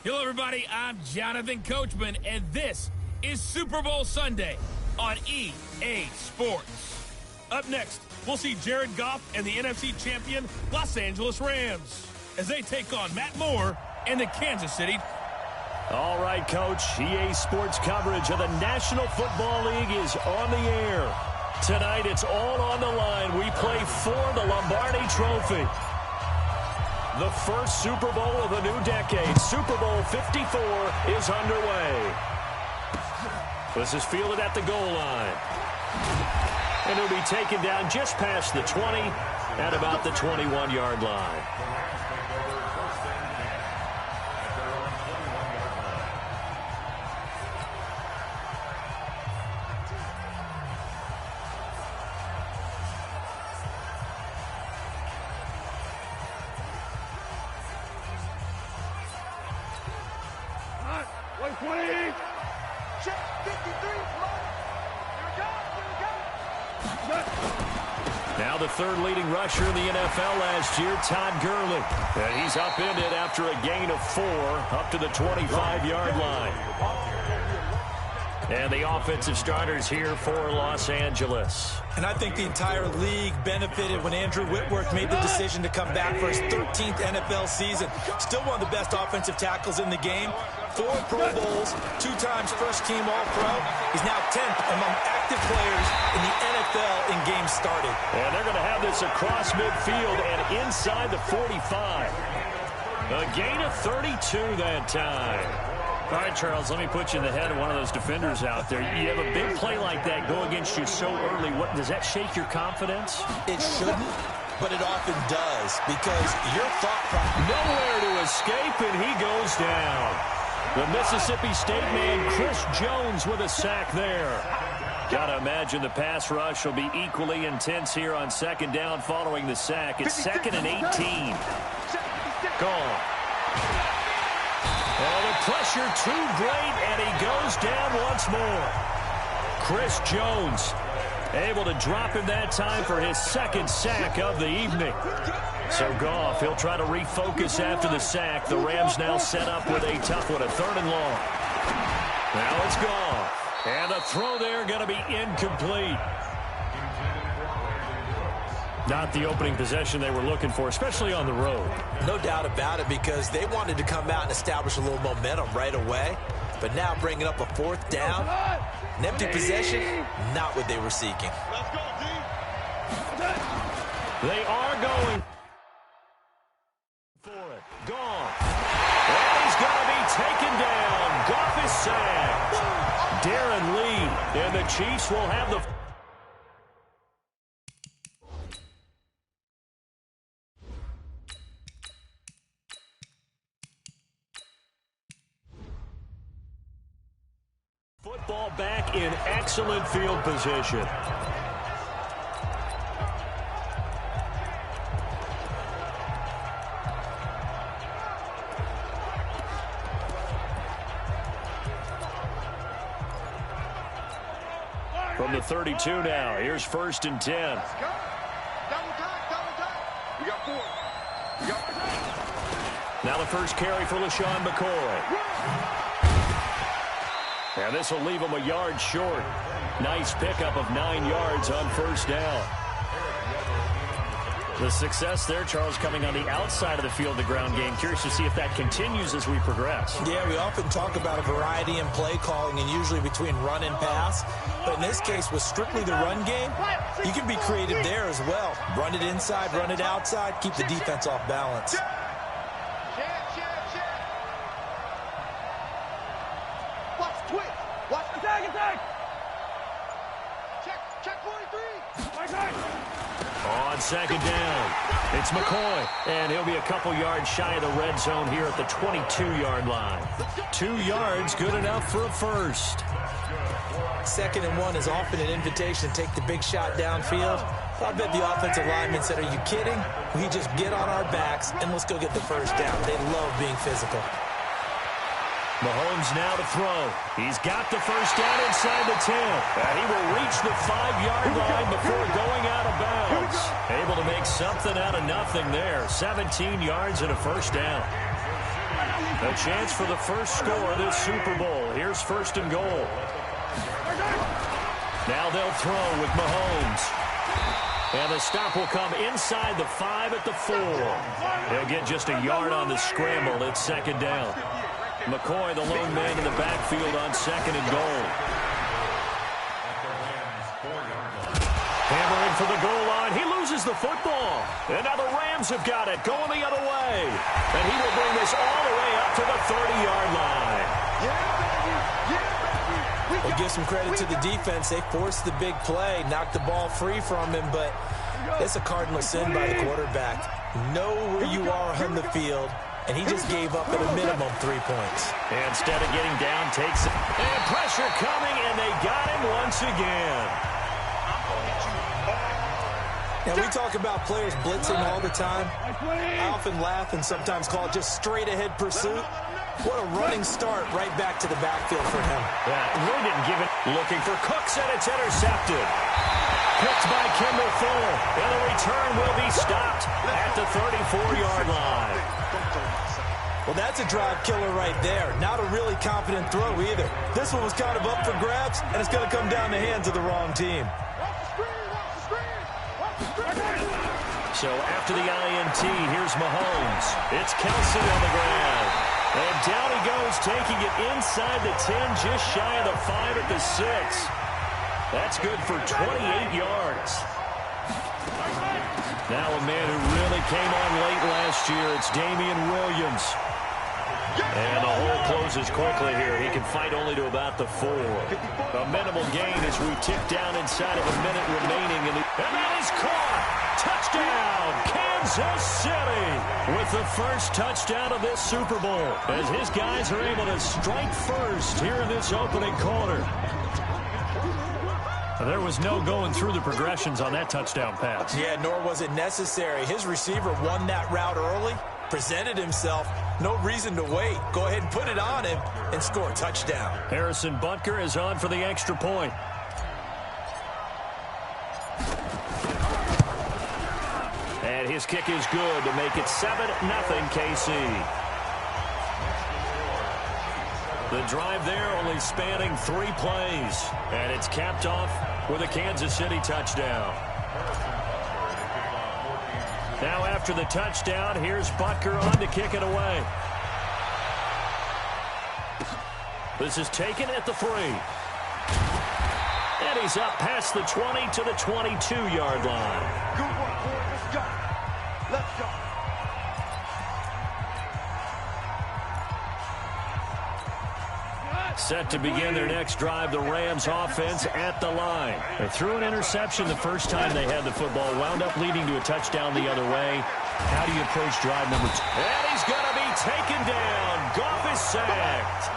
Hello, everybody. I'm Jonathan Coachman, and this is Super Bowl Sunday on EA Sports. Up next, we'll see Jared Goff and the NFC champion Los Angeles Rams as they take on Matt Moore and the Kansas City. All right, Coach. EA Sports coverage of the National Football League is on the air. Tonight, it's all on the line. We play for the Lombardi Trophy. The first Super Bowl of the new decade, Super Bowl 54, is underway. This is fielded at the goal line. And it'll be taken down just past the 20 at about the 21-yard line. Now the third leading rusher in the NFL last year, Todd Gurley. And he's upended after a gain of 4 up to the 25-yard line. And the offensive starters here for Los Angeles. And I think the entire league benefited when Andrew Whitworth made the decision to come back for his 13th NFL season. Still one of the best offensive tackles in the game. 4 Pro Bowls, 2 times first-team All-Pro. He's now 10th among active players in the NFL in games started. And they're going to have this across midfield and inside the 45. A gain of 32 that time. All right, Charles, let me put you in the head of one of those defenders out there. You have a big play like that go against you so early. What does that shake your confidence? It shouldn't, but it often does because your thought process. Nowhere to escape, and he goes down. The Mississippi State man, Chris Jones, with a sack there. Got to imagine the pass rush will be equally intense here on second down following the sack. It's 2nd and 18. Gone. Oh, the pressure too great, and he goes down once more. Chris Jones able to drop him that time for his 2nd sack of the evening. So Goff, he'll try to refocus after the sack. The Rams now set up with a tough one, a 3rd and long. Now it's Goff. And the throw there going to be incomplete. Not the opening possession they were looking for, especially on the road. No doubt about it, because they wanted to come out and establish a little momentum right away. But now bringing up a 4th down, an empty possession, not what they were seeking. They are going for it. Goff. And he's going to be taken down. Goff is sacked. Darren Lee, and the Chiefs will have the... football back in excellent field position. From the 32 now, here's 1st and 10. Double time. We got 4. Now the first carry for LaShawn McCoy. And this will leave him a yard short. Nice pickup of 9 yards on 1st down. The success there, Charles, coming on the outside of the field, the ground game. Curious to see if that continues as we progress. Yeah, we often talk about a variety in play calling and usually between run and pass. But in this case, with strictly the run game, you can be creative there as well. Run it inside, run it outside, keep the defense off balance. Watch twitch. Watch attack. Check 43. On 2nd down, it's McCoy, and he'll be a couple yards shy of the red zone here at the 22-yard line. 2 yards, good enough for a first. 2nd and 1 is often an invitation to take the big shot downfield. I bet the offensive lineman said, "Are you kidding? We just get on our backs and let's go get the first down." They love being physical. Mahomes now to throw. He's got the first down inside the 10. And he will reach the 5-yard line before going out of bounds. Able to make something out of nothing there. 17 yards and a first down. A chance for the first score of this Super Bowl. Here's first and goal. Now they'll throw with Mahomes. And the stop will come inside the 5 at the 4. He'll get just a yard on the scramble. It's second down. McCoy, the lone man in the backfield on second and goal. Hammering for the goal line. He loses the football. And now the Rams have got it, going the other way. And he will bring this all the way up to the 30-yard line. We'll give some credit to the defense. They forced the big play, knocked the ball free from him, but it's a cardinal sin by the quarterback. Know where you are on the field, and he just gave up at a minimum 3 points. Instead of getting down, takes it. And pressure coming, and they got him once again. Now, we talk about players blitzing all the time. I often laugh and sometimes call it just straight-ahead pursuit. What a running start right back to the backfield for him. Yeah, really didn't give it. Looking for Cooks, and it's intercepted. Picked by Kendall Fuller, and the return will be stopped at the 34-yard line. Well, that's a drive killer right there. Not a really confident throw either. This one was kind of up for grabs, and it's going to come down the hands of the wrong team. So after the INT, here's Mahomes. It's Kelsey on the ground. And down he goes, taking it inside the 10, just shy of the 5 at the 6. That's good for 28 yards. Now a man who really came on late last year, it's Damian Williams. And the hole closes quickly here. He can fight only to about the 4. A minimal gain as we tick down inside of a minute remaining. And that is caught. Touchdown, Kansas City, with the first touchdown of this Super Bowl, as his guys are able to strike first here in this opening quarter. There was no going through the progressions on that touchdown pass. Yeah, nor was it necessary. His receiver won that route early, presented himself. No reason to wait. Go ahead and put it on him and score a touchdown. Harrison Butker is on for the extra point. And his kick is good to make it 7-0 KC. The drive there only spanning 3 plays. And it's capped off with a Kansas City touchdown. Now after the touchdown, here's Butker on to kick it away. This is taken at the 3. And he's up past the 20 to the 22-yard line. Good work, boy. Let's go. Let's go. Set to begin their next drive, the Rams offense at the line. They threw an interception the first time they had the football, wound up leading to a touchdown the other way. How do you approach drive number 2? And he's going to be taken down. Goff is sacked.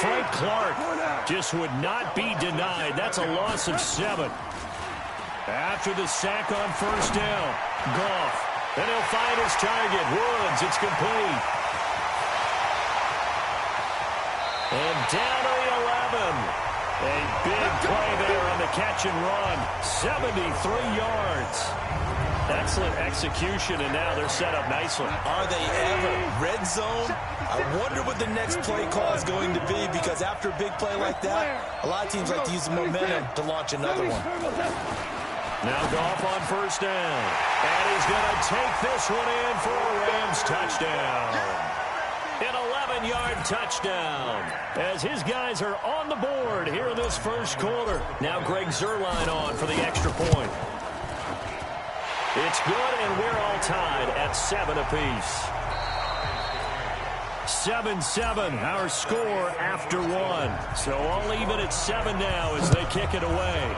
Frank Clark just would not be denied. That's a loss of 7. After the sack on first down, Goff. And he'll find his target. Woods, it's complete. And down to the 11. A big play there on the catch and run. 73 yards. Excellent execution, and now they're set up nicely. Are they ever? Red zone? I wonder what the next play call is going to be, because after a big play like that, a lot of teams like to use the momentum to launch another one. Now Goff on first down. And he's going to take this one in for a Rams touchdown. An 11-yard touchdown as his guys are on the board here in this first quarter. Now Greg Zuerlein on for the extra point. It's good, and we're all tied at 7 apiece. 7-7, our score after 1. So all even at 7 now as they kick it away.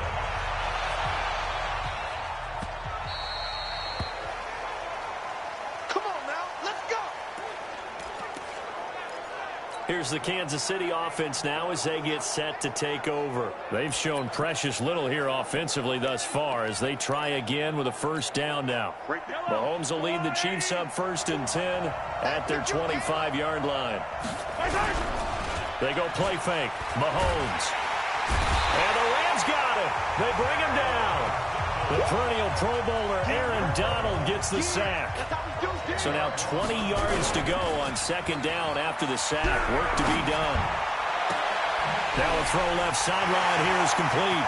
Here's the Kansas City offense now as they get set to take over. They've shown precious little here offensively thus far as they try again with a first down now. Mahomes will lead the Chiefs up 1st and 10 at their 25-yard line. They go play fake. Mahomes. And the Rams got him. They bring him down. The perennial Pro Bowler Aaron Donald gets the sack. So now 20 yards to go on second down after the sack. Work to be done. Now a throw left sideline here is complete.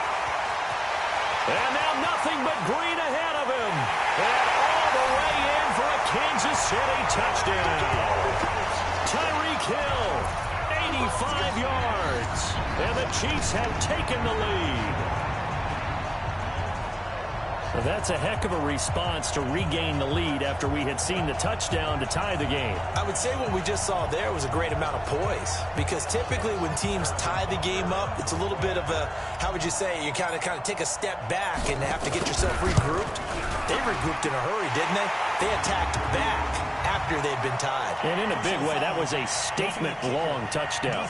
And now nothing but green ahead of him. And all the way in for a Kansas City touchdown. Tyreek Hill, 85 yards. And the Chiefs have taken the lead. Well, that's a heck of a response to regain the lead after we had seen the touchdown to tie the game. I would say what we just saw there was a great amount of poise, because typically when teams tie the game up, it's a little bit of a, how would you say, you kind of take a step back and have to get yourself regrouped. They regrouped in a hurry, didn't they? They attacked back after they'd been tied. And in a big way, that was a statement-long touchdown.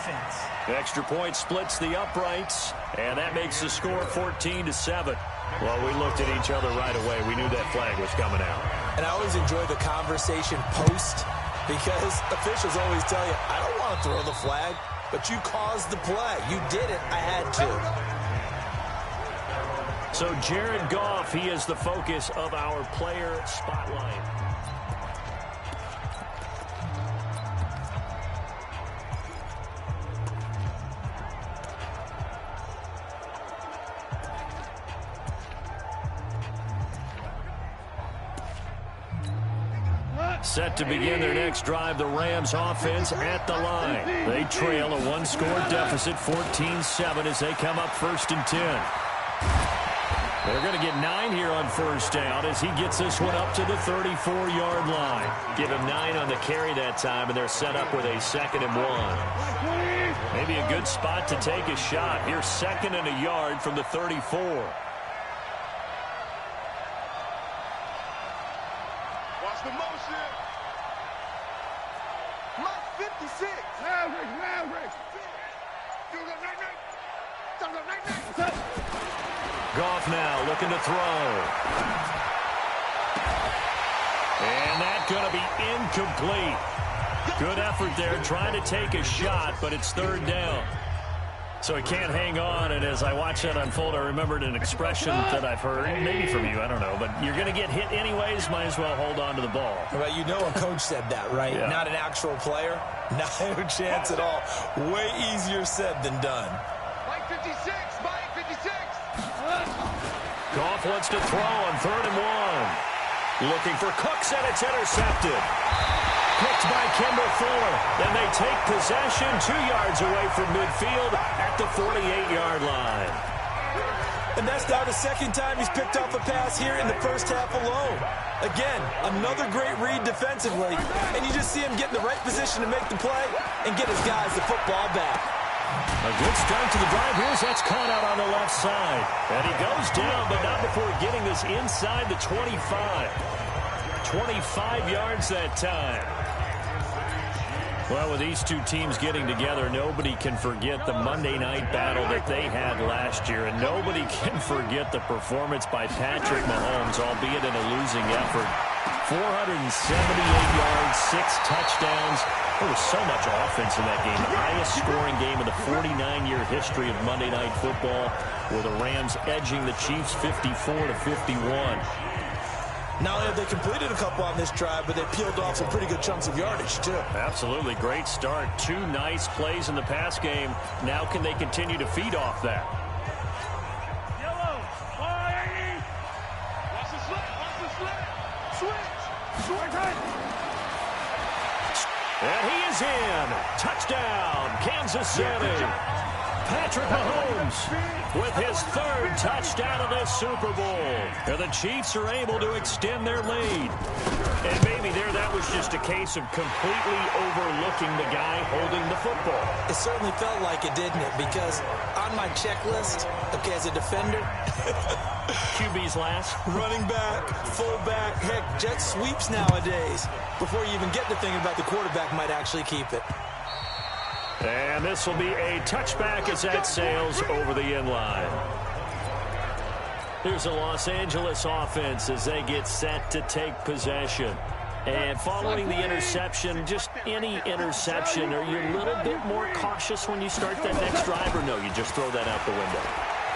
The extra point splits the uprights, and that makes the score 14-7. Well, we looked at each other right away. We knew that flag was coming out. And I always enjoy the conversation post, because officials always tell you, I don't want to throw the flag, but you caused the play. You did it. I had to. So Jared Goff, he is the focus of our player spotlight. Set to begin their next drive, the Rams offense at the line. They trail a one-score deficit, 14-7, as they come up 1st and 10. They're going to get 9 here on first down as he gets this one up to the 34-yard line. Give him 9 on the carry that time, and they're set up with a 2nd and 1. Maybe a good spot to take a shot. Here's 2nd and a yard from the 34. Watch the motion. Mike 56. Goff now looking to throw. And that's going to be incomplete. Good effort there trying to take a shot, but it's 3rd down. So he can't hang on, and as I watch that unfold, I remembered an expression that I've heard, maybe from you, I don't know, but you're going to get hit anyways, might as well hold on to the ball. Well, you know a coach said that, right? Yeah. Not an actual player. No chance at all. Way easier said than done. Mike 56. Mike 56. Goff wants to throw on 3rd and 1. Looking for Cooks, and it's intercepted. Picked by Kendall Fuller. Then they take possession 2 yards away from midfield at the 48-yard line. And that's now the 2nd time he's picked off a pass here in the first half alone. Again, another great read defensively. And you just see him get in the right position to make the play and get his guys the football back. A good start to the drive. Here's that's caught out on the left side. And he goes down, but not before getting this inside the 25. 25 yards that time. Well, with these two teams getting together, nobody can forget the Monday night battle that they had last year, and nobody can forget the performance by Patrick Mahomes, albeit in a losing effort. 478 yards, 6 touchdowns. There was so much offense in that game. The highest scoring game in the 49-year history of Monday Night Football, with the Rams edging the Chiefs 54-51. Not only have they completed a couple on this drive, but they peeled off some pretty good chunks of yardage, too. Absolutely. Great start. 2 nice plays in the pass game. Now can they continue to feed off that? Yellow. Watch the slit. Watch the slit. Switch. Short time. And he is in. Touchdown, Kansas City. Patrick Mahomes with his 3rd touchdown of this Super Bowl. And the Chiefs are able to extend their lead. And maybe there that was just a case of completely overlooking the guy holding the football. It certainly felt like it, didn't it? Because on my checklist, okay, as a defender, QB's last. running back, fullback, heck, jet sweeps nowadays. Before you even get to thinking about the quarterback might actually keep it. And this will be a touchback as that sails over the end line. Here's the Los Angeles offense as they get set to take possession. And following the interception, just any interception, are you a little bit more cautious when you start that next drive, or no, you just throw that out the window?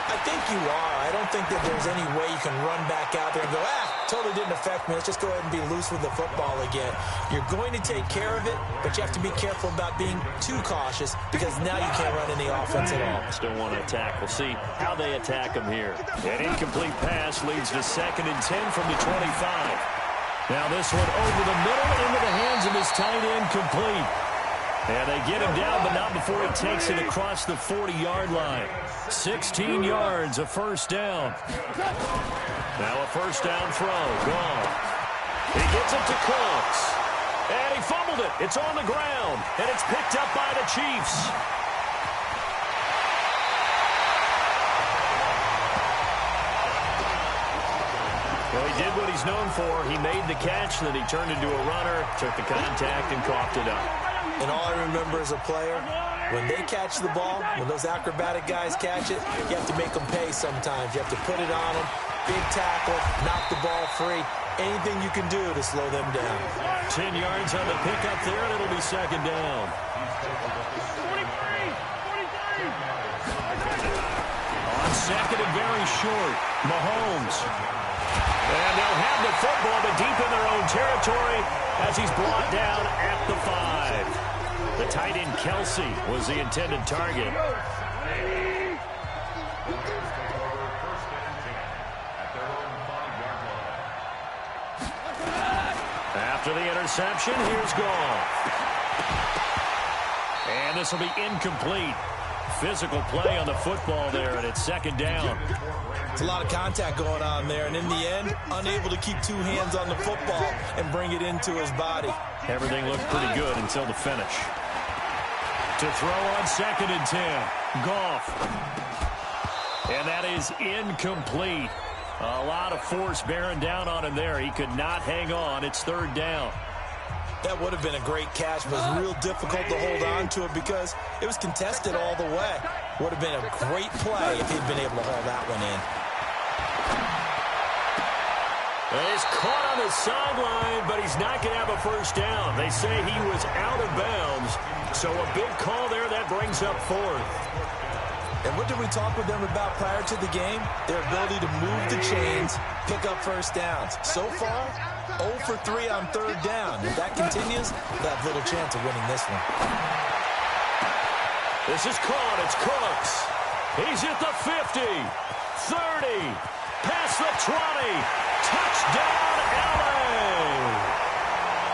I think you are. I don't think that there's any way you can run back out there and go, totally didn't affect me. Let's just go ahead and be loose with the football again. You're going to take care of it, but you have to be careful about being too cautious because now you can't run any offense at all. Still want to attack. We'll see how they attack him here. An incomplete pass leads to 2nd and 10 from the 25. Now this one over the middle into the hands of his tight end, complete. And they get him down, but not before he takes it across the 40-yard line. 16 yards, a first down. Now a first down throw, gone. He gets it to Cooks. And he fumbled it. It's on the ground, and it's picked up by the Chiefs. Well, he did what he's known for. He made the catch, then he turned into a runner, took the contact, and coughed it up. And all I remember as a player, when they catch the ball, when those acrobatic guys catch it, you have to make them pay sometimes. You have to put it on them, big tackle, knock the ball free. Anything you can do to slow them down. 10 yards on the pickup there, and it'll be 2nd down. 43. On 2nd and very short, Mahomes. And they'll have the football, but deep in their own territory as he's brought down at the 5. The tight end, Kelsey, was the intended target. After the interception, here's Goff. And this will be incomplete. Physical play on the football there, and it's 2nd down. It's a lot of contact going on there, and in the end, unable to keep 2 hands on the football and bring it into his body. Everything looked pretty good until the finish. To throw on 2nd and 10. Goff. And that is incomplete. A lot of force bearing down on him there. He could not hang on. It's 3rd down. That would have been a great catch, but it was real difficult to hold on to it because it was contested all the way. Would have been a great play if he'd been able to haul that one in. He's caught on the sideline, but he's not going to have a first down. They say he was out of bounds, so a big call there that brings up 4th. And what did we talk with them about prior to the game? Their ability to move the chains, pick up first downs. So far, 0 for 3 on 3rd down. If that continues, they'll have little chance of winning this one. This is caught. It's Cooks. He's at the 50, 30, past the 20. Touchdown, LA!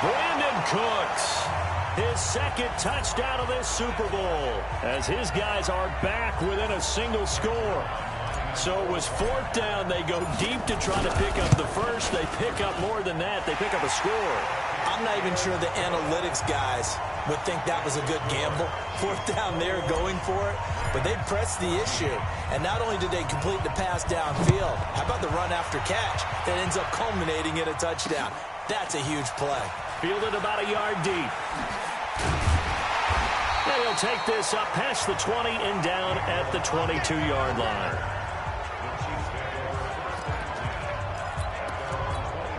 Brandon Cooks. His 2nd touchdown of this Super Bowl as his guys are back within a single score. So it was 4th down. They go deep to try to pick up the first. They pick up more than that. They pick up a score. I'm not even sure the analytics guys would think that was a good gamble. 4th down there going for it. But they pressed the issue. And not only did they complete the pass downfield, how about the run after catch that ends up culminating in a touchdown? That's a huge play. Fielded about a yard deep. And he'll take this up past the 20 and down at the 22-yard line.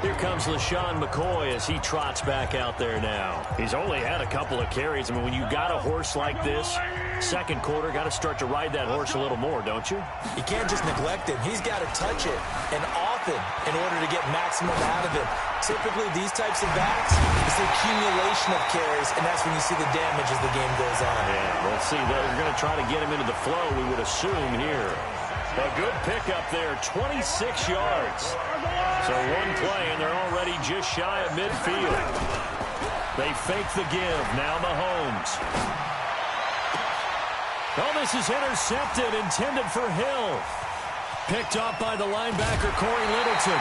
Here comes LaShawn McCoy as he trots back out there now. He's only had a couple of carries. I mean, when you got a horse like this, 2nd quarter, got to start to ride that horse a little more, don't you? You can't just neglect him. He's got to touch it, and often, in order to get maximum out of it. Typically, these types of backs, it's the accumulation of carries, and that's when you see the damage as the game goes on. Yeah, let's see. They're going to try to get him into the flow, we would assume, here. A good pickup there, 26 yards. So one play, and they're already just shy of midfield. They fake the give. Now Mahomes. Oh, this is intercepted, intended for Hill. Picked off by the linebacker, Corey Littleton.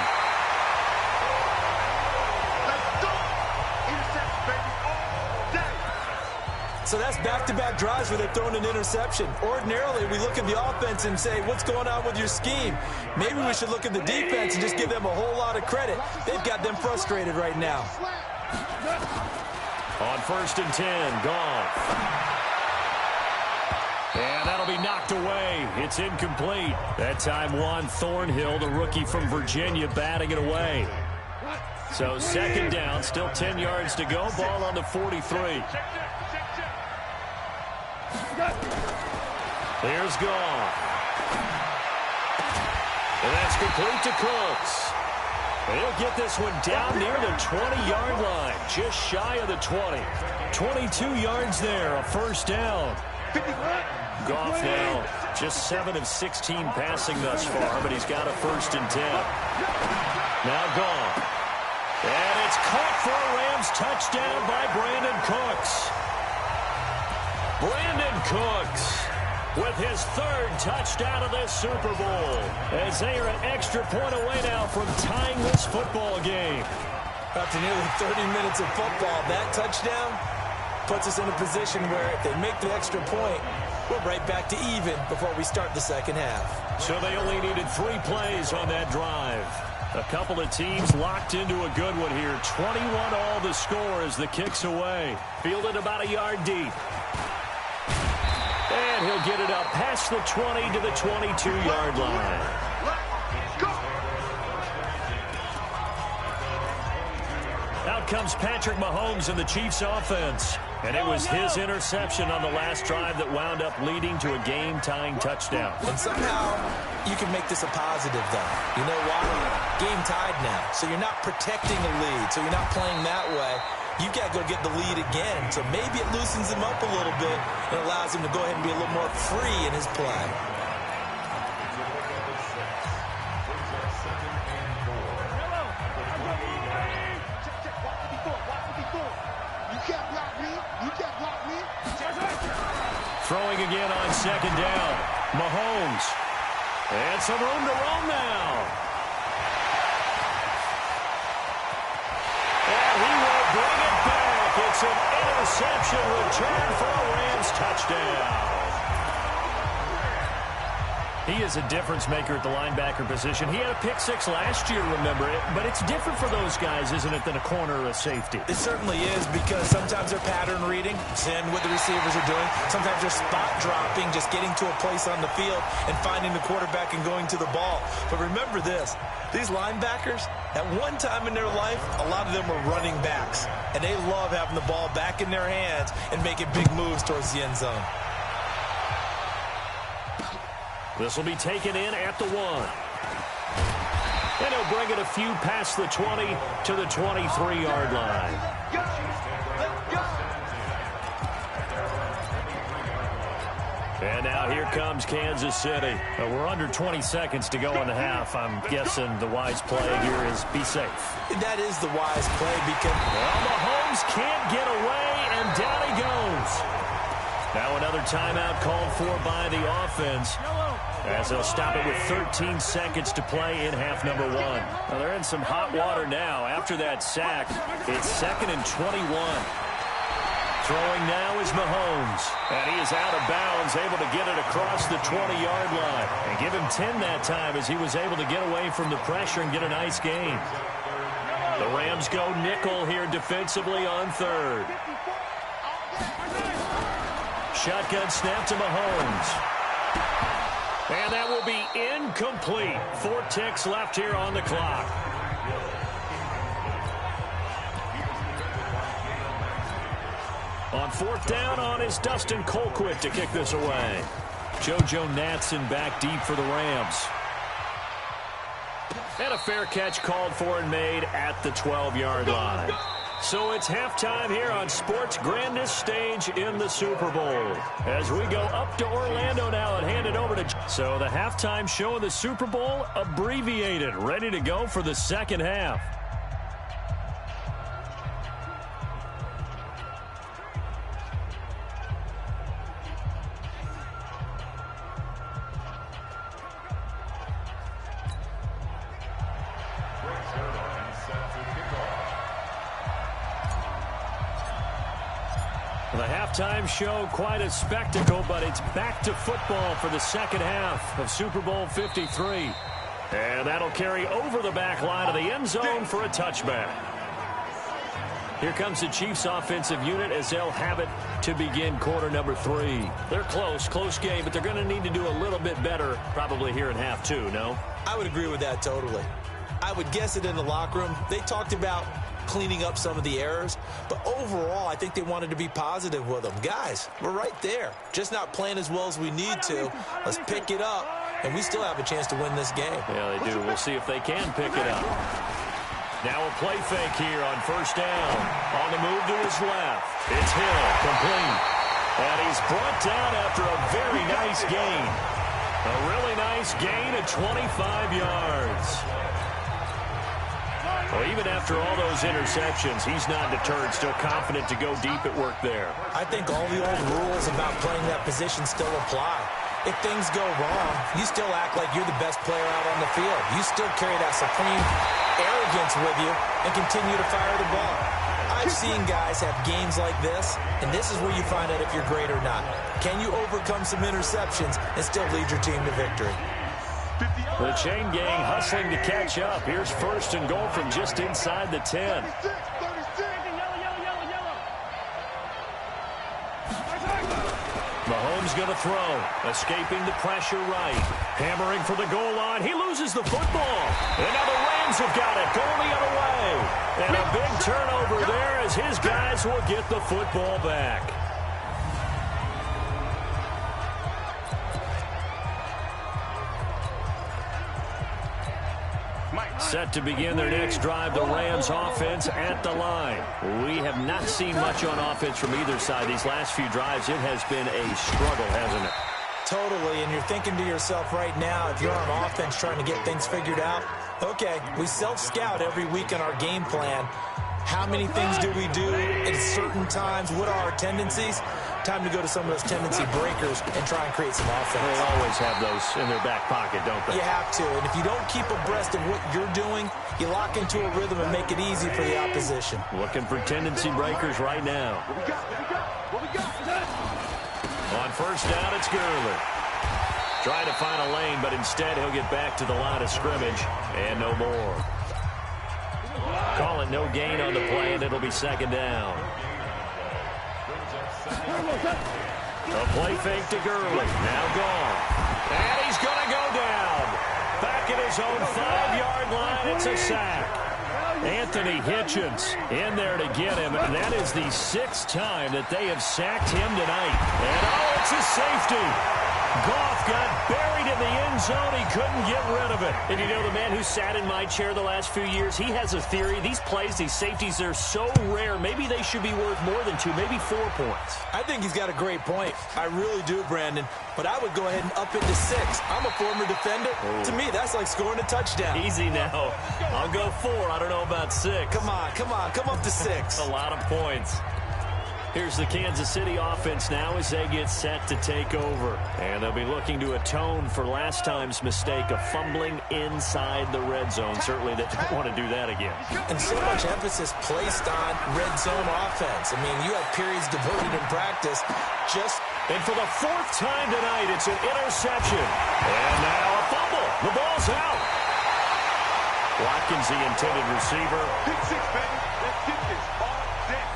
So that's back-to-back drives where they're throwing an interception. Ordinarily, we look at the offense and say, what's going on with your scheme? Maybe we should look at the defense and just give them a whole lot of credit. They've got them frustrated right now. On 1st and 10, Goff. And that'll be knocked away. It's incomplete. That time Juan Thornhill, the rookie from Virginia, batting it away. So 2nd down, still 10 yards to go. Ball on the 43. Here's Goff. And that's complete to Cooks. And he'll get this one down near the 20-yard line, just shy of the 20. 22 yards there, a first down. Goff now just 7 of 16 passing thus far, but he's got a 1st and 10. Now Goff. And it's caught for a Rams touchdown by Brandon Cooks. Brandon Cooks with his 3rd touchdown of this Super Bowl, as they are an extra point away now from tying this football game. After nearly 30 minutes of football, that touchdown puts us in a position where if they make the extra point, we're right back to even before we start the second half. So they only needed 3 plays on that drive. A couple of teams locked into a good one here. 21 all the score as the kick's away. Fielded about a yard deep. And he'll get it up past the 20 to the 22-yard line. Out comes Patrick Mahomes in the Chiefs' offense. And it was his interception on the last drive that wound up leading to a game-tying touchdown. And somehow you can make this a positive, though. You know why? Game tied now. So you're not protecting the lead. So you're not playing that way. You've got to go get the lead again. So maybe it loosens him up a little bit and allows him to go ahead and be a little more free in his play. Throwing again on 2nd down. Mahomes. And some room to roam now. And he will bring it back. It's an interception return for a Rams touchdown. He is a difference maker at the linebacker position. He had a pick 6 last year, remember it. But it's different for those guys, isn't it, than a corner or a safety? It certainly is, because sometimes they're pattern reading, seeing what the receivers are doing. Sometimes they're spot dropping, just getting to a place on the field and finding the quarterback and going to the ball. But remember this, these linebackers, at one time in their life, a lot of them were running backs. And they love having the ball back in their hands and making big moves towards the end zone. This will be taken in at the 1. And he'll bring it a few past the 20 to the 23-yard line. And now here comes Kansas City. We're under 20 seconds to go in the half. I'm guessing the wise play here is be safe. That is the wise play because... Well, Mahomes can't get away, and down he goes. Now another timeout called for by the offense, as they'll stop it with 13 seconds to play in half number 1. Well, they're in some hot water now. After that sack, it's 2nd and 21. Throwing now is Mahomes, and he is out of bounds, able to get it across the 20-yard line. And give him 10 that time as he was able to get away from the pressure and get a nice gain. The Rams go nickel here defensively on 3rd. Shotgun snap to Mahomes. And that will be incomplete. 4 ticks left here on the clock. On 4th down on is Dustin Colquitt to kick this away. JoJo Natson back deep for the Rams. And a fair catch called for and made at the 12-yard line. So it's halftime here on sports' grandest stage in the Super Bowl. As we go up to Orlando now and hand it over to... So the halftime show of the Super Bowl abbreviated, ready to go for the second half. The halftime show, quite a spectacle, but it's back to football for the second half of Super Bowl 53. And that'll carry over the back line of the end zone for a touchback. Here comes the Chiefs offensive unit as they'll have it to begin quarter number 3. They're close game, but they're going to need to do a little bit better probably here in half 2, no? I would agree with that totally. I would guess it in the locker room. They talked about cleaning up some of the errors, but overall I think they wanted to be positive with them. Guys, we're right there, just not playing as well as we need to. Let's pick it up and we still have a chance to win this game. Yeah, they do. We'll see if they can pick it up. Now a play fake here on first down. On the move to his left. It's Hill, complete. And he's brought down after a very nice gain. A really nice gain of 25 yards. Well, even after all those interceptions, he's not deterred, still confident to go deep at work there. I think all the old rules about playing that position still apply. If things go wrong, you still act like you're the best player out on the field. You still carry that supreme arrogance with you and continue to fire the ball. I've seen guys have games like this, and this is where you find out if you're great or not. Can you overcome some interceptions and still lead your team to victory? The chain gang hustling to catch up. Here's first and goal from just inside the 10. Mahomes going to throw. Escaping the pressure right. Hammering for the goal line. He loses the football. And now the Rams have got it. Going the other way. And a big turnover there as his guys will get the football back. Set to begin their next drive, the Rams offense at the line. We have not seen much on offense from either side. These last few drives, it has been a struggle, hasn't it? Totally, and you're thinking to yourself right now, if you're on offense trying to get things figured out, okay, we self-scout every week in our game plan. How many things do we do at certain times? What are our tendencies? Time to go to some of those tendency breakers and try and create some offense. They always have those in their back pocket, don't they? You have to, and if you don't keep abreast of what you're doing, you lock into a rhythm and make it easy for the opposition. Looking for tendency breakers right now. On first down, it's Gurley. Trying to find a lane, but instead he'll get back to the line of scrimmage, and no more. Call it no gain on the play, and it'll be second down. A play fake to Gurley. Now gone. And he's going to go down. Back at his own 5-yard line. It's a sack. Anthony Hitchens in there to get him. And that is the 6th time that they have sacked him tonight. And oh, it's a safety. Goff got buried in the end zone. He couldn't get rid of it. And you know, the man who sat in my chair the last few years, he has a theory. These plays, these safeties, they're so rare. Maybe they should be worth more than 2, maybe 4 points. I think he's got a great point. I really do, Brandon. But I would go ahead and up it to 6. I'm a former defender. To me, that's like scoring a touchdown. Easy now. I'll go 4. I don't know about 6. Come on. Come up to 6. A lot of points. Here's the Kansas City offense now as they get set to take over. And they'll be looking to atone for last time's mistake of fumbling inside the red zone. Certainly they don't want to do that again. And so much emphasis placed on red zone offense. I mean, you have periods devoted in practice. And for the 4th time tonight, it's an interception. And now a fumble. The ball's out. Watkins, the intended receiver. Pick 6, baby. Let's get this on deck.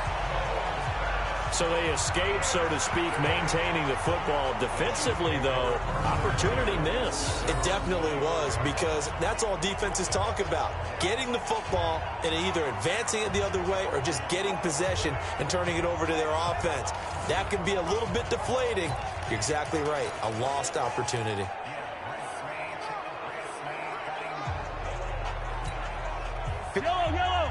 So they escape, so to speak, maintaining the football. Defensively, though, opportunity miss. It definitely was, because that's all defenses talk about. Getting the football and either advancing it the other way or just getting possession and turning it over to their offense. That can be a little bit deflating. You're exactly right. A lost opportunity. Yellow.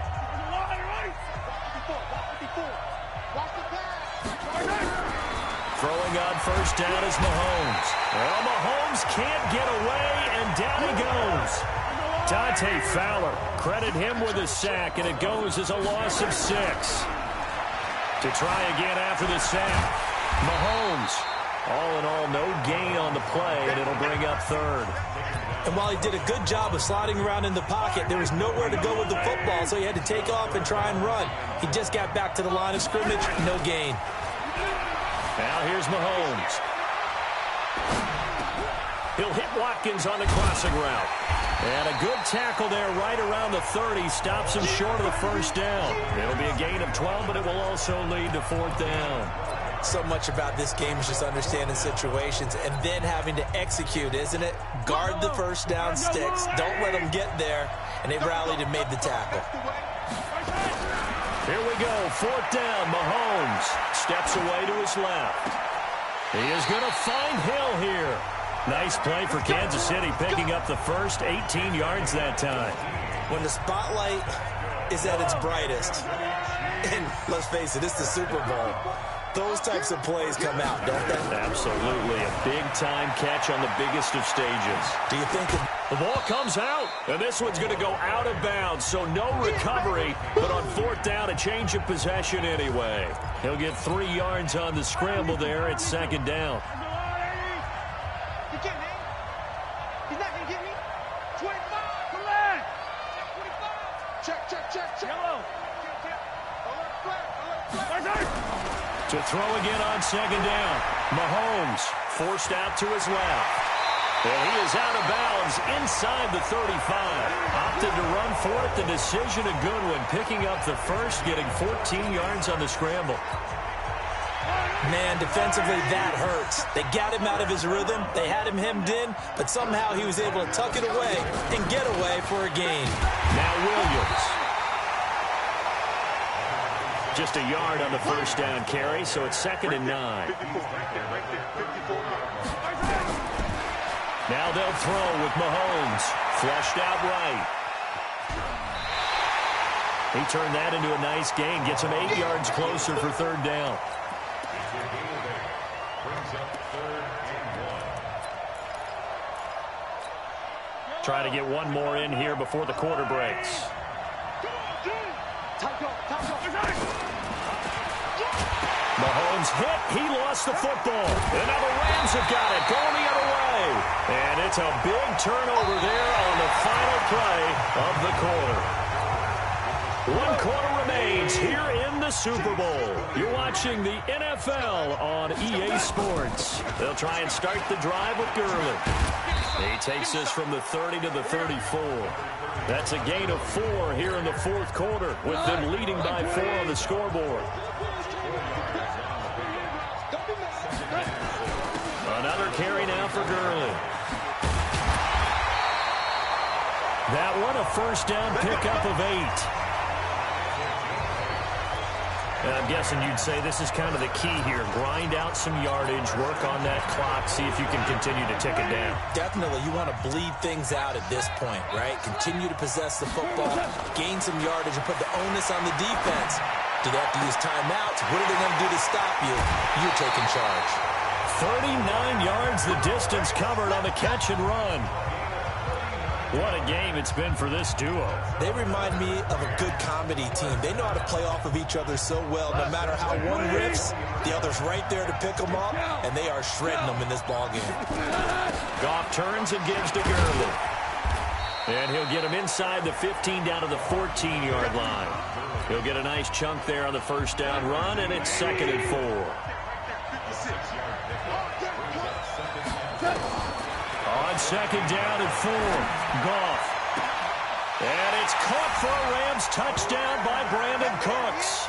Watch the pass. Throwing on first down is Mahomes. Well, Mahomes can't get away, and down he goes. Dante Fowler, credit him with a sack, and it goes as a loss of 6. To try again after the sack. Mahomes, all in all, no gain on the play, and it'll bring up 3rd. And while he did a good job of sliding around in the pocket, there was nowhere to go with the football, so he had to take off and try and run. He just got back to the line of scrimmage, no gain. Now here's Mahomes. He'll hit Watkins on the crossing route. And a good tackle there right around the 30. Stops him short of the first down. It'll be a gain of 12, but it will also lead to 4th down. So much about this game is just understanding situations and then having to execute, isn't it? Guard the first down sticks. Don't let them get there. And they rallied and made the tackle. Here we go. 4th down. Mahomes steps away to his left. He is going to find Hill here. Nice play for Kansas City, picking up the first 18 yards that time. When the spotlight is at its brightest, and let's face it, it's the Super Bowl, those types of plays come out, don't they? Absolutely. A big-time catch on the biggest of stages. Do you think the ball comes out, and this one's going to go out of bounds, so no recovery, but on fourth down, a change of possession anyway. He'll get 3 yards on the scramble there at second down. You get me? He's not going to get me? 25, collect! 25. Check. Yellow. To throw again on second down. Mahomes forced out to his left. And he is out of bounds inside the 35. Opted to run for it. The decision a good one. Picking up the first, getting 14 yards on the scramble. Man, defensively, that hurts. They got him out of his rhythm. They had him hemmed in, but somehow he was able to tuck it away and get away for a gain. Now Williams. Just a yard on the first down carry, so it's 2nd and 9. Now they'll throw with Mahomes. Flushed out right. He turned that into a nice gain. Gets him 8 yards closer for third down. Try to get one more in here before the quarter breaks. Mahomes hit. He lost the football. And now the Rams have got it. Going the other way. And it's a big turnover there on the final play of the quarter. 1 quarter remains here in the Super Bowl. You're watching the NFL on EA Sports. They'll try and start the drive with Gurley. He takes us from the 30 to the 34. That's a gain of 4 here in the fourth quarter, with them leading by 4 on the scoreboard. Another carry now for Gurley. That one a first down pickup of 8. And I'm guessing you'd say this is kind of the key here. Grind out some yardage, work on that clock, see if you can continue to tick it down. Definitely. You want to bleed things out at this point, right? Continue to possess the football, gain some yardage, and put the onus on the defense. Do they have to use timeouts? What are they going to do to stop you? You're taking charge. 39 yards the distance covered on the catch and run. What a game it's been for this duo. They remind me of a good comedy team. They know how to play off of each other so well. No matter how one riffs, the other's right there to pick them up, and they are shredding them in this ballgame. Goff turns and gives to Gurley. And he'll get him inside the 15 down to the 14-yard line. He'll get a nice chunk there on the first down run, and it's 2nd and 4. On second down and 4, Goff. And it's caught for a Rams touchdown by Brandon Cooks.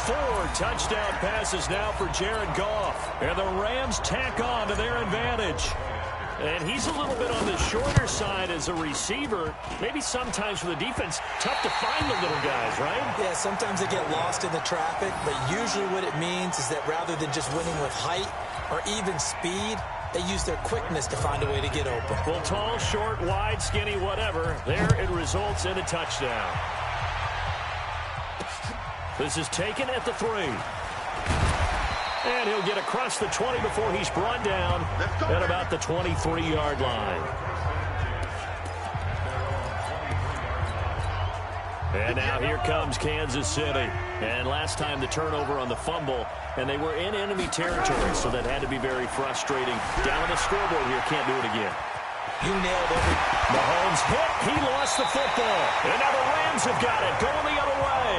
4 touchdown passes now for Jared Goff. And the Rams tack on to their advantage. And he's a little bit on the shorter side as a receiver. Maybe sometimes for the defense, tough to find the little guys, right? Yeah, sometimes they get lost in the traffic, but usually what it means is that rather than just winning with height or even speed, they use their quickness to find a way to get open. Well, tall, short, wide, skinny, whatever, there it results in a touchdown. This is taken at the 3. And he'll get across the 20 before he's brought down at about the 23-yard line. And now here comes Kansas City. And last time the turnover on the fumble, and they were in enemy territory, so that had to be very frustrating. Down on the scoreboard here, can't do it again. You nailed it. Mahomes hit, he lost the football. And now the Rams have got it, going the other way.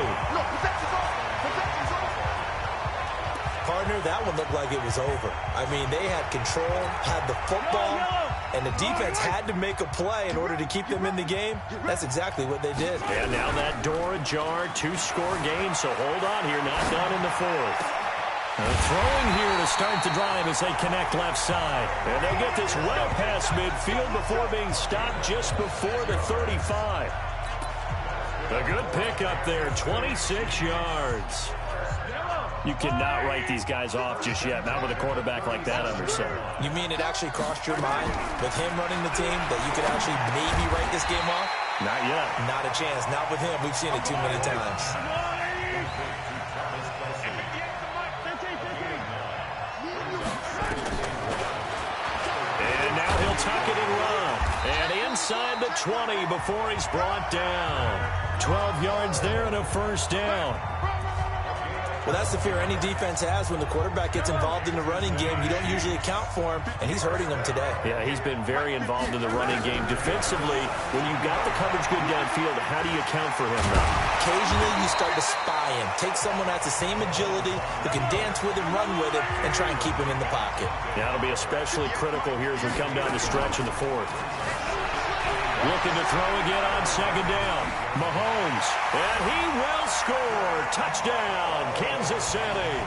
Partner, that one looked like it was over. I mean, they had control, had the football, and the defense had to make a play in order to keep them in the game. That's exactly what they did. And now that door ajar, 2-score game, so hold on here, not done in the 4th. Throwing here to start the drive as they connect left side. And they'll get this well past midfield before being stopped just before the 35. A good pickup there, 26 yards. You cannot write these guys off just yet, not with a quarterback like that under center. You mean it actually crossed your mind with him running the team that you could actually maybe write this game off? Not yet. Not a chance. Not with him. We've seen it too many times. And now he'll tuck it and run. And inside the 20 before he's brought down. 12 yards there and a first down. Well, that's the fear any defense has when the quarterback gets involved in the running game. You don't usually account for him, and he's hurting them today. Yeah, he's been very involved in the running game. Defensively, when you've got the coverage good downfield, how do you account for him now? Occasionally, you start to spy him. Take someone that's the same agility, who can dance with him, run with him, and try and keep him in the pocket. Yeah, it'll be especially critical here as we come down the stretch in the fourth. Looking to throw again on second down. Mahomes, and he will score. Touchdown, Kansas City.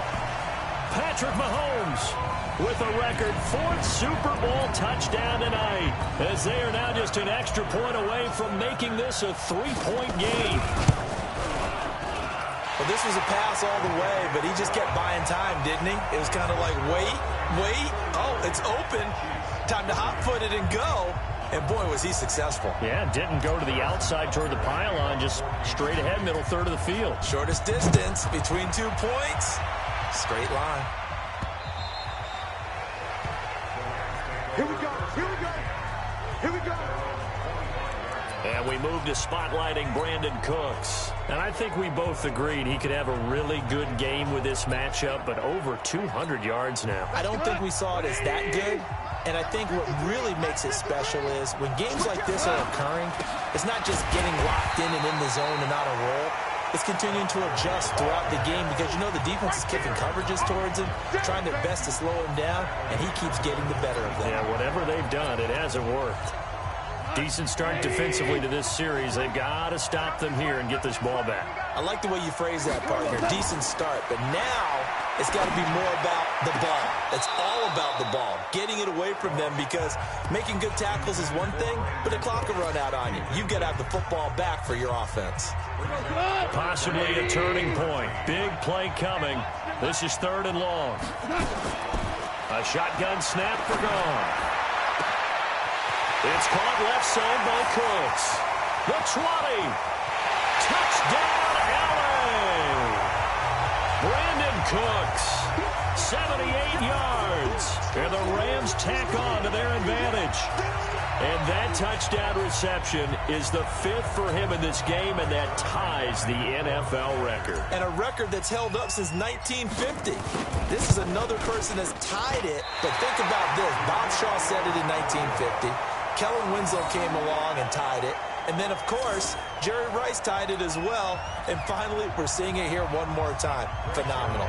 Patrick Mahomes with a record 4th Super Bowl touchdown tonight, as they are now just an extra point away from making this a 3-point game. Well, this was a pass all the way, but he just kept buying time, didn't he? It was kind of like, wait. Oh, it's open. Time to hot-foot it and go. And, boy, was he successful. Yeah, didn't go to the outside toward the pylon, just straight ahead, middle third of the field. Shortest distance between 2 points. Straight line. Here we go. Here we go. Here we go. And we move to spotlighting Brandon Cooks. And I think we both agreed he could have a really good game with this matchup, but over 200 yards now. I don't think we saw it as that good. And I think what really makes it special is when games like this are occurring, it's not just getting locked in and in the zone and on a roll. It's continuing to adjust throughout the game because, you know, the defense is kicking coverages towards him, trying their best to slow him down, and he keeps getting the better of them. Yeah, whatever they've done, it hasn't worked. Decent start defensively to this series. They've got to stop them here and get this ball back. I like the way you phrase that, partner. Decent start, but now it's got to be more about the ball. It's all about the ball, getting it away from them, because making good tackles is one thing, but the clock will run out on you. You've got to have the football back for your offense. Possibly a turning point. Big play coming. This is 3rd and long. A shotgun snap for gone. It's caught left side by Cooks. The 20. Touchdown, LA. Brandon Cooks, 78 yards. And the Rams tack on to their advantage. And that touchdown reception is the 5th for him in this game, and that ties the NFL record. And a record that's held up since 1950. This is another person that's tied it. But think about this. Bob Shaw said it in 1950. Kellen Winslow came along and tied it. And then, of course, Jerry Rice tied it as well. And finally, we're seeing it here one more time. Phenomenal.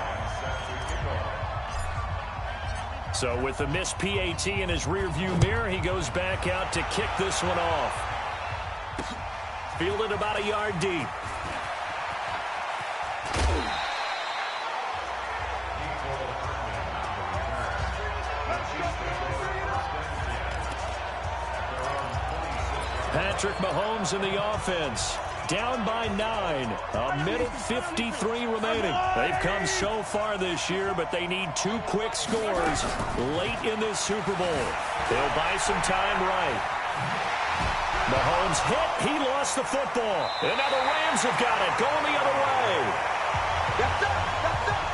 So with the missed PAT in his rearview mirror, he goes back out to kick this one off. Fielded about a yard deep. Patrick Mahomes in the offense. Down by 9. A minute 53 remaining. They've come so far this year, but they need 2 quick scores late in this Super Bowl. They'll buy some time right. Mahomes hit. He lost the football. And now the Rams have got it. Going the other way. That's it. That's it.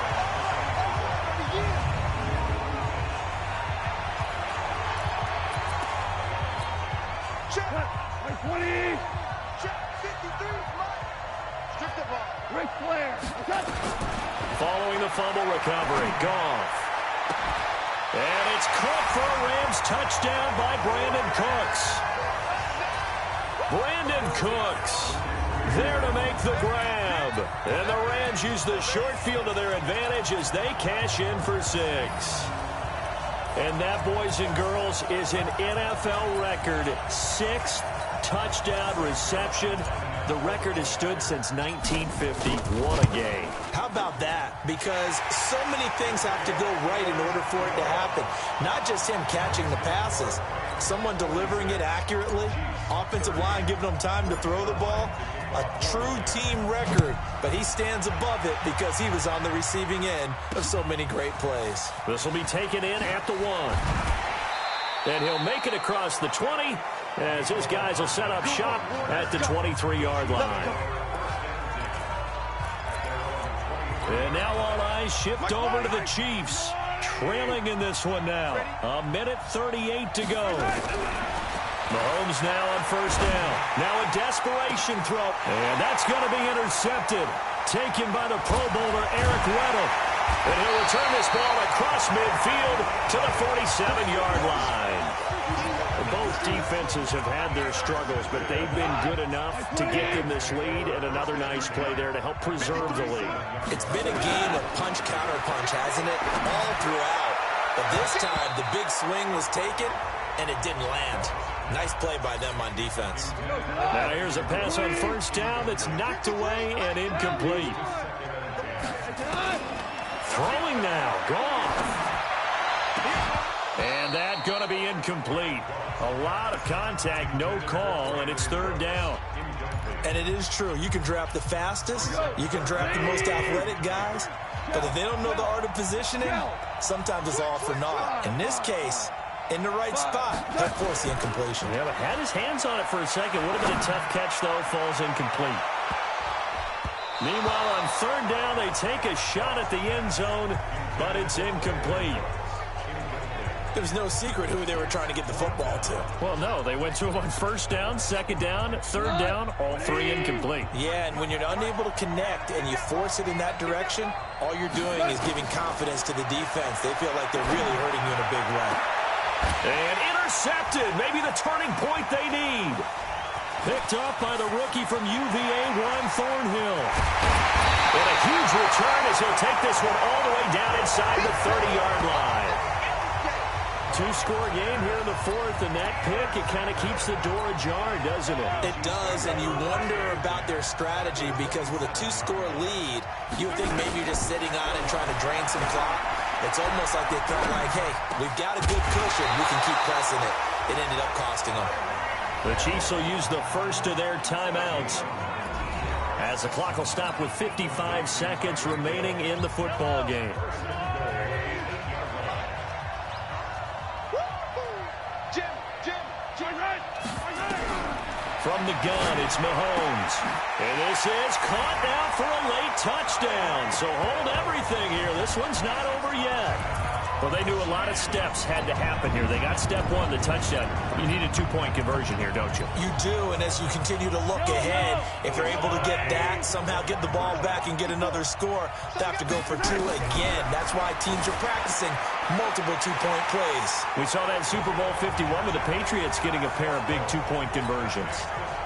Check. 20. Check. 53. Strip the ball. Ric Flair. Following the fumble recovery. Goff. And it's caught for a Rams touchdown by Brandon Cooks. Brandon Cooks there to make the grab. And the Rams use the short field to their advantage as they cash in for 6. And that, boys and girls, is an NFL record 6th touchdown reception. The record has stood since 1950. What a game. How about that? Because so many things have to go right in order for it to happen. Not just him catching the passes. Someone delivering it accurately. Offensive line giving them time to throw the ball. A true team record, but he stands above it because he was on the receiving end of so many great plays. This will be taken in at the 1. And he'll make it across the 20 as his guys will set up shop at the 23-yard line. And now all eyes shift over to the Chiefs. Trailing in this one now. 1:38 to go. Mahomes now on first down. Now a desperation throw. And that's going to be intercepted. Taken by the Pro Bowler, Eric Weddle. And he'll return this ball across midfield to the 47-yard line. Both defenses have had their struggles, but they've been good enough to get them this lead, and another nice play there to help preserve the lead. It's been a game of punch-counter-punch, hasn't it? All throughout. But this time, the big swing was taken, and it didn't land. Nice play by them on defense. Now here's a pass on first down that's knocked away and incomplete. Throwing now, gone. And that going to be incomplete. A lot of contact, no call, and it's third down. And it is true. You can draft the fastest. You can draft the most athletic guys. But if they don't know the art of positioning, sometimes it's all for naught. In this case, in the right spot, he'll force the incompletion. Yeah, but had his hands on it for a second. Would have been a tough catch, though. Falls incomplete. Meanwhile, on third down, they take a shot at the end zone, but it's incomplete. There's no secret who they were trying to get the football to. Well, no. They went to him on first down, second down, third down, all three incomplete. Yeah, and when you're unable to connect and you force it in that direction, all you're doing is giving confidence to the defense. They feel like they're really hurting you in a big way. And intercepted. Maybe the turning point they need. Picked up by the rookie from UVA, Juan Thornhill. And a huge return as he'll take this one all the way down inside the 30-yard line. Two-score game here in the fourth, and that pick, it kind of keeps the door ajar, doesn't it? It does, and you wonder about their strategy because with a two-score lead, you would think maybe you're just sitting on it trying to drain some clock. It's almost like they felt like, hey, we've got a good cushion. We can keep pressing it. It ended up costing them. The Chiefs will use the first of their timeouts as the clock will stop with 55 seconds remaining in the football game. From the gun, it's Mahomes. And this is caught now for a late touchdown. So hold everything here. This one's not over yet. Well, they knew a lot of steps had to happen here. They got step one, the touchdown. You need a two-point conversion here, don't you? You do, and as you continue to look ahead, if you're able to get that, somehow get the ball back and get another score, they have to go for two again. That's why teams are practicing multiple two-point plays. We saw that Super Bowl 51 with the Patriots getting a pair of big two-point conversions.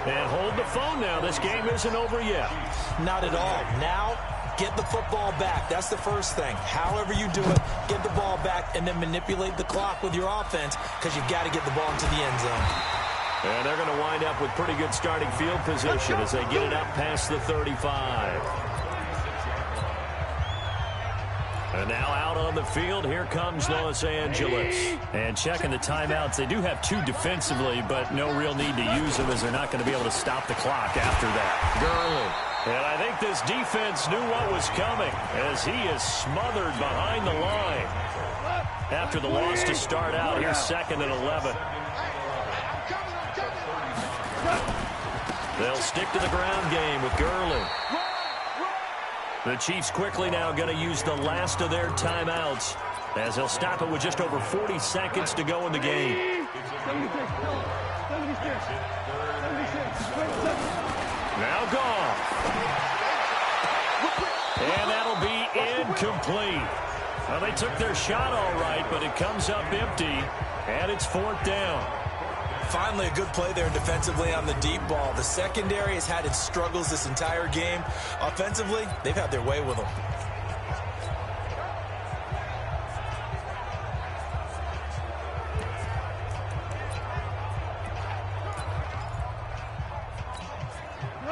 And hold the phone now. This game isn't over yet. Not at all. Now, get the football back. That's the first thing. However you do it, get the ball back and then manipulate the clock with your offense because you've got to get the ball into the end zone. And they're going to wind up with pretty good starting field position as they get it up past the 35. And now out on the field, here comes Los Angeles. And checking the timeouts, they do have two defensively, but no real need to use them as they're not going to be able to stop the clock after that. Gurley. And I think this defense knew what was coming as he is smothered behind the line. After the loss to start out, here's second and 11. They'll stick to the ground game with Gurley. The Chiefs quickly now going to use the last of their timeouts as they'll stop it with just over 40 seconds to go in the game. Now gone. And that'll be incomplete. Well, they took their shot all right, but it comes up empty, and it's fourth down. Finally, a good play there defensively on the deep ball. The secondary has had its struggles this entire game. Offensively, they've had their way with them.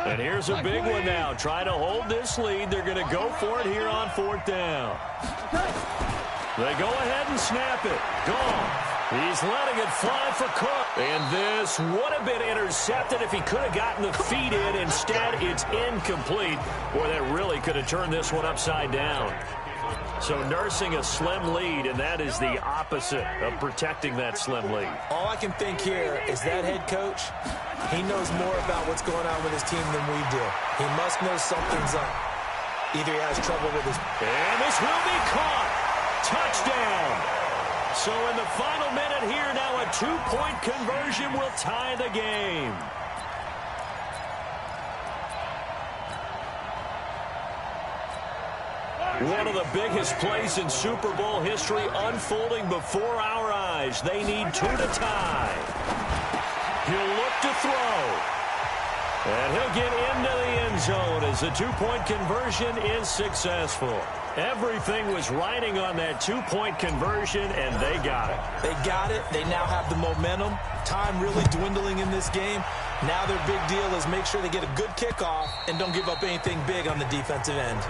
And here's a big one now. Trying to hold this lead. They're going to go for it here on fourth down. They go ahead and snap it. Gone. He's letting it fly for Cook. And this would have been intercepted if he could have gotten the feet in. Instead, it's incomplete. Boy, that really could have turned this one upside down. So nursing a slim lead, and that is the opposite of protecting that slim lead. All I can think here is that head coach, he knows more about what's going on with his team than we do. He must know something's up. Either he has trouble with his... And this will be caught. Touchdown. So in the final minute here, now a 2-point conversion will tie the game. One of the biggest plays in Super Bowl history unfolding before our eyes. They need 2 to tie. He'll look to throw. And he'll get into the end zone as the 2-point conversion is successful. Everything was riding on that 2-point conversion, and they got it. They got it. They now have the momentum. Time really dwindling in this game. Now their big deal is make sure they get a good kickoff and don't give up anything big on the defensive end.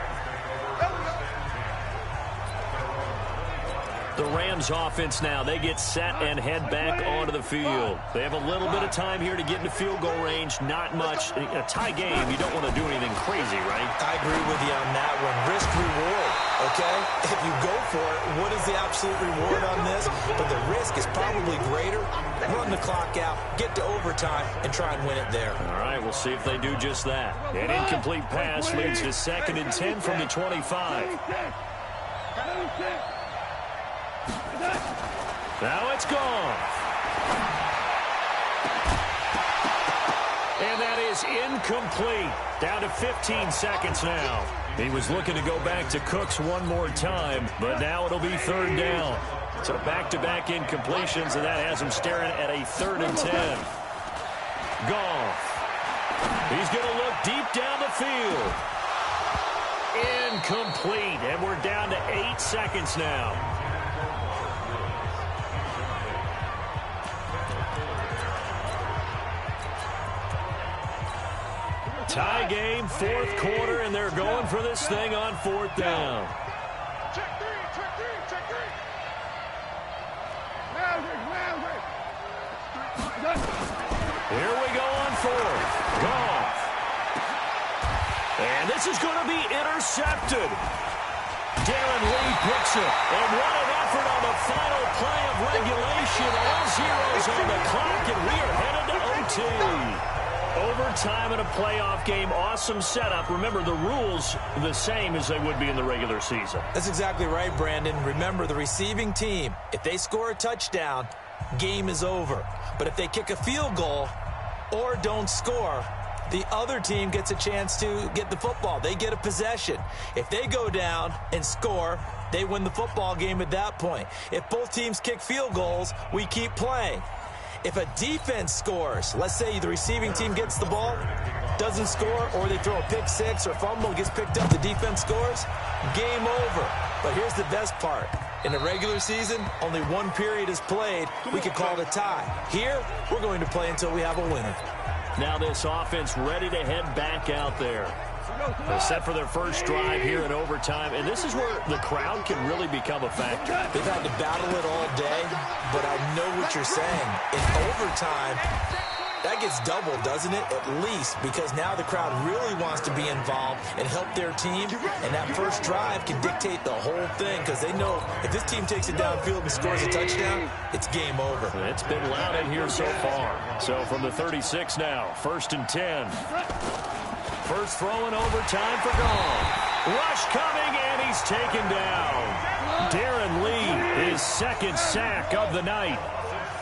The Rams offense now, they get set and head back onto the field. They have a little bit of time here to get into field goal range. Not much. A tie game, you don't want to do anything crazy, right? I agree with you on that one. Risk reward, okay? If you go for it, what is the absolute reward on this? But the risk is probably greater. Run the clock out, get to overtime, and try and win it there. All right, we'll see if they do just that. An incomplete pass leads to 2nd and 10 from the 25. Now it's gone. And that is incomplete. Down to 15 seconds now. He was looking to go back to Cooks one more time, but now it'll be 3rd down. So back-to-back incompletions, and that has him staring at a 3rd and 10. Goff. He's going to look deep down the field. Incomplete, and we're down to 8 seconds now. Tie game, 4th quarter, and they're going for this thing on 4th down. Check three. Here we go on 4th. Goff. And this is going to be intercepted. Darren Lee picks it. And what an effort on the final play of regulation. All zeros on the clock, and we are headed to OT. Overtime in a playoff game, awesome setup. Remember, the rules are the same as they would be in the regular season. That's exactly right, Brandon. Remember, the receiving team, if they score a touchdown, game is over. But if they kick a field goal or don't score, the other team gets a chance to get the football. They get a possession. If they go down and score, they win the football game at that point. If both teams kick field goals, we keep playing. If a defense scores, let's say the receiving team gets the ball, doesn't score, or they throw a pick six or fumble, gets picked up, the defense scores, game over. But here's the best part. In the regular season, only one period is played. We could call it a tie. Here, we're going to play until we have a winner. Now this offense ready to head back out there. They're set for their first drive here in overtime, and this is where the crowd can really become a factor. They've had to battle it all day, but I know what you're saying. In overtime, that gets doubled, doesn't it? At least, because now the crowd really wants to be involved and help their team, and that first drive can dictate the whole thing, because they know if this team takes it downfield and scores a touchdown, it's game over. It's been loud in here so far. So from the 36 now, 1st and 10. First throw in overtime for Goff. Rush coming, and he's taken down. Darren Lee, his 2nd sack of the night.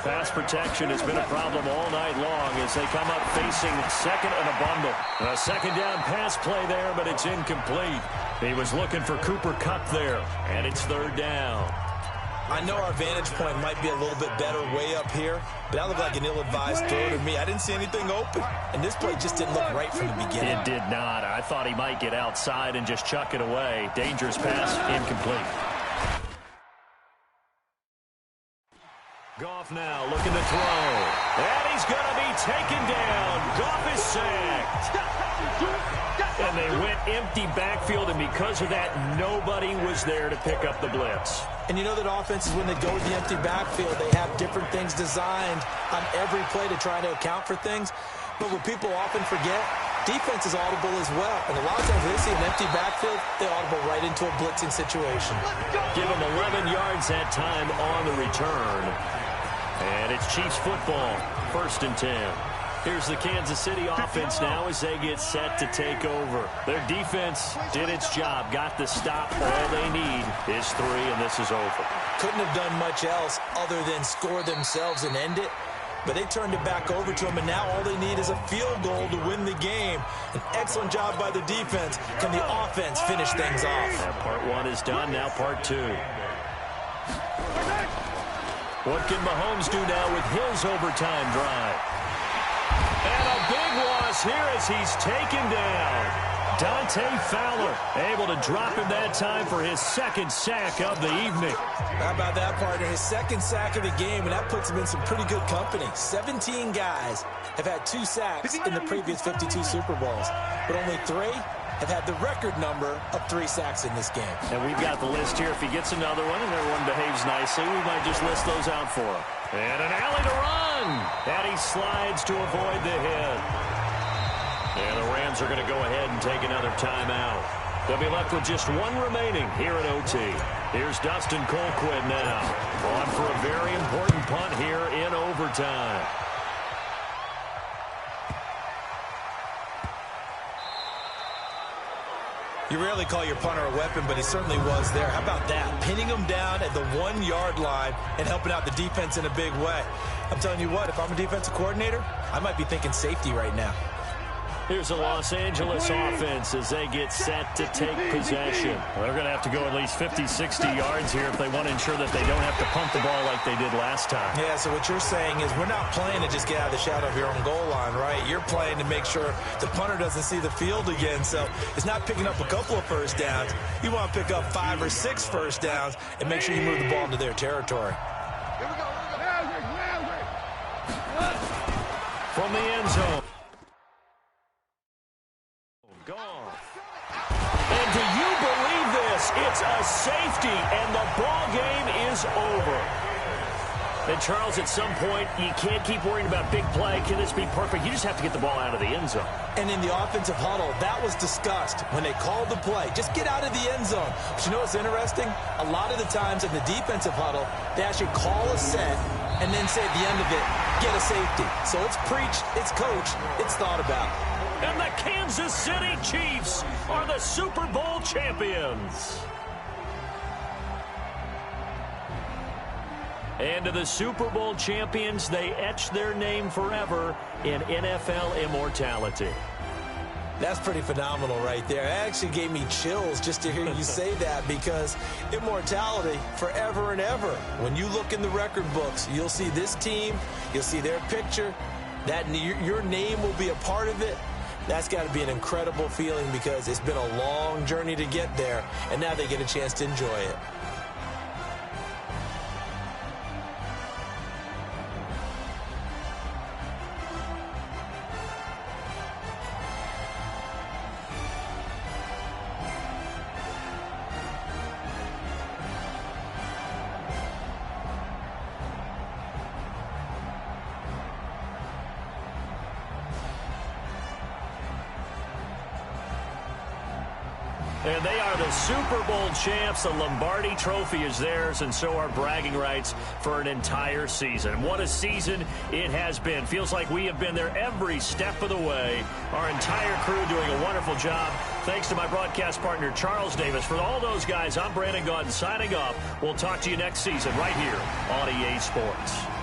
Pass protection has been a problem all night long as they come up facing 2nd and a bundle. A 2nd down pass play there, but it's incomplete. He was looking for Cooper Kupp there, and it's 3rd down. I know our vantage point might be a little bit better way up here, but that looked like an ill-advised throw to me. I didn't see anything open, and this play just didn't look right from the beginning. It did not. I thought he might get outside and just chuck it away. Dangerous pass, incomplete. Goff now looking to throw, and he's going to be taken down. Goff is sacked. And they went empty backfield, and because of that, nobody was there to pick up the blitz. And you know that offenses, when they go to the empty backfield, they have different things designed on every play to try to account for things. But what people often forget, defense is audible as well. And a lot of times when they see an empty backfield, they audible right into a blitzing situation. Give them 11 yards that time on the return. And it's Chiefs football, 1st and 10. Here's the Kansas City offense now as they get set to take over. Their defense did its job, got the stop. All they need is 3, and this is over. Couldn't have done much else other than score themselves and end it. But they turned it back over to them, and now all they need is a field goal to win the game. An excellent job by the defense. Can the offense finish things off? Yeah, part 1 is done, now part 2. What can Mahomes do now with his overtime drive? And a big loss here as he's taken down. Dante Fowler able to drop him that time for his 2nd sack of the evening. How about that, partner? His 2nd sack of the game, and that puts him in some pretty good company. 17 guys have had 2 sacks in the previous 52 Super Bowls, but only 3 have had the record number of 3 sacks in this game. And we've got the list here. If he gets another one and everyone behaves nicely, we might just list those out for him. And an alley to run. And he slides to avoid the hit. And the Rams are going to go ahead and take another timeout. They'll be left with just 1 remaining here at OT. Here's Dustin Colquitt now. On for a very important punt here in overtime. You rarely call your punter a weapon, but he certainly was there. How about that? Pinning him down at the 1-yard line and helping out the defense in a big way. I'm telling you what, if I'm a defensive coordinator, I might be thinking safety right now. Here's the Los Angeles offense as they get set to take possession. Well, they're going to have to go at least 50, 60 yards here if they want to ensure that they don't have to pump the ball like they did last time. Yeah, so what you're saying is we're not playing to just get out of the shadow of your own goal line, right? You're playing to make sure the punter doesn't see the field again. So it's not picking up a couple of first downs. You want to pick up 5 or 6 first downs and make sure you move the ball into their territory. Here we go. From the end zone. Gone. And do you believe this? It's a safety, and the ball game is over. And, Charles, at some point, you can't keep worrying about big play. Can this be perfect? You just have to get the ball out of the end zone. And in the offensive huddle, that was discussed when they called the play. Just get out of the end zone. But you know what's interesting? A lot of the times in the defensive huddle, they actually call a set and then say at the end of it, get a safety. So it's preached, it's coached, it's thought about. And the Kansas City Chiefs are the Super Bowl champions. And to the Super Bowl champions, they etch their name forever in NFL immortality. That's pretty phenomenal right there. It actually gave me chills just to hear you say that, because immortality forever and ever. When you look in the record books, you'll see this team, you'll see their picture, that your name will be a part of it. That's got to be an incredible feeling, because it's been a long journey to get there, and now they get a chance to enjoy it. And they are the Super Bowl champs. The Lombardi Trophy is theirs, and so are bragging rights for an entire season. What a season it has been. Feels like we have been there every step of the way. Our entire crew doing a wonderful job. Thanks to my broadcast partner, Charles Davis. For all those guys, I'm Brandon Gaudin signing off. We'll talk to you next season right here on EA Sports.